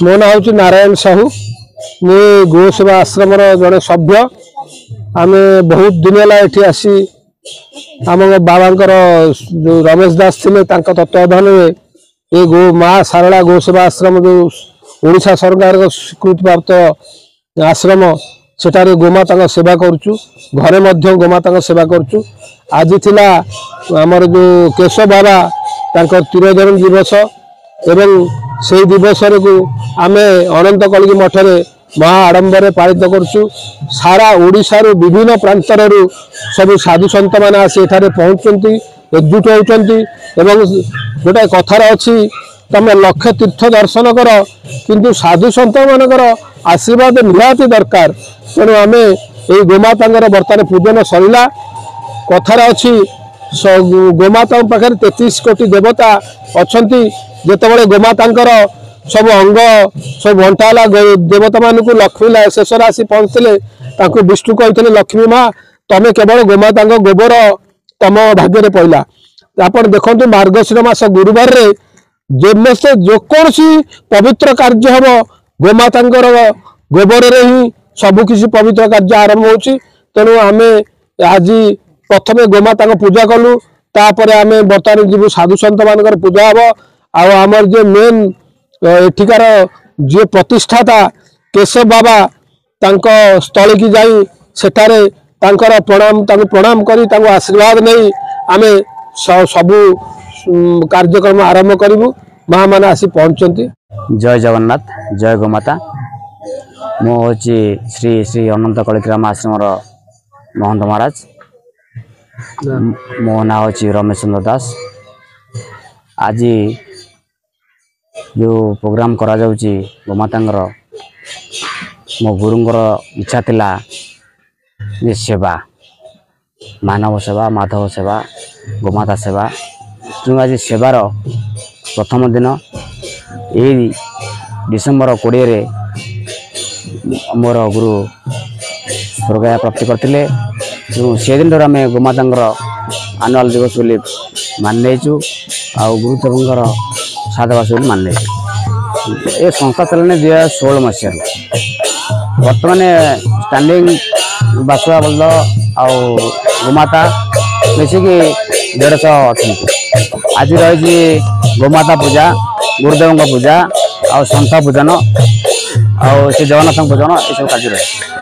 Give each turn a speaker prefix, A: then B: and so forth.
A: मो ना हूँ नारायण साहू मु गो सेवा आश्रम जड़े सभ्य आम बहुत दिन है आसी आम बाबा जो रमेश दास थे तत्वाधान में ये गो माँ सारला गो सेवा आश्रम जो ओडिशा सरकार स्वीकृति प्राप्त आश्रम सेठारे गोमाता सेवा करुचु घरे मध्य गोमाता सेवा करुचु आज थिला आमर जो केशव बाबा तिरोधन दिवस एवं से दिवस को आम अनंत कलिकी मठरे महा आडंबर पालित करुचु सारा ओडिशा विभिन्न प्रांतर सब साधु सत मैंने आसी एठारे पहुँचती एकजुट होती गोटे कथार अच्छी तुम लक्ष तीर्थ दर्शन कर किंतु साधु सत मानकर आशीर्वाद निहाती दरकार तेणु आम ये गोमाता बर्तमान पूजन सरला कथार अच्छी गोमाता पाखे 33 कोटी देवता अच्छा जिते गोमाता सब अंग सब बंटाला देवता मानक लक्ष्मी शेष आसी पहुँचते विष्णु कहते लक्ष्मी माँ तमें केवल गोमाता गोबर तम भाग्य पड़ा आप देखो मार्गशीर मास गुरुवार से जेकोसी पवित्र कार्य हम गोमाता गोबर ही सबकिछि पवित्र कार्य आरंभ होची तेणु आम आज प्रथम गोमाता पूजा कलु तापर आम बर्तमान जीव साधु सत मान पूजा हम आमर जे मेन एठिकार जे प्रतिष्ठाता केशव बाबा स्थल की जाई सेठारे प्रणाम करी आशीर्वाद नहीं आम सबू कार्यक्रम आरंभ करूँ माँ मैंने आसी पहुँचती।
B: जय जगन्नाथ जय गोमाता मो होची श्री श्री अनंत कलिग्राम आश्रम महंत महाराज मो ना होची रमेश चंद्र दास। आज जो प्रोग्राम करा जाउची गोमातांगर मो गुरुंगर इच्छा थिला जे सेवा मानव सेवा माधव सेवा गोमाता सेवा तेणु आज सेवार प्रथम दिन यही डिसेम्बर 20 रे मोर गुरु स्वर्गया प्राप्ति करते से दिन आम गोमाता आनुआल दिवस बोली मान गुरुदेव साधवास मान ये संस्था चलने 2016 मसीह बर्तमान स्टैंडिंग बासुआ बल्द आ गोमाता मिसिकी 150 अच्छा आज रही गोमाता पूजा गुरुदेव पूजा आ संत पूजन आ जगन्नाथ पूजन ये सब कार्य रहे।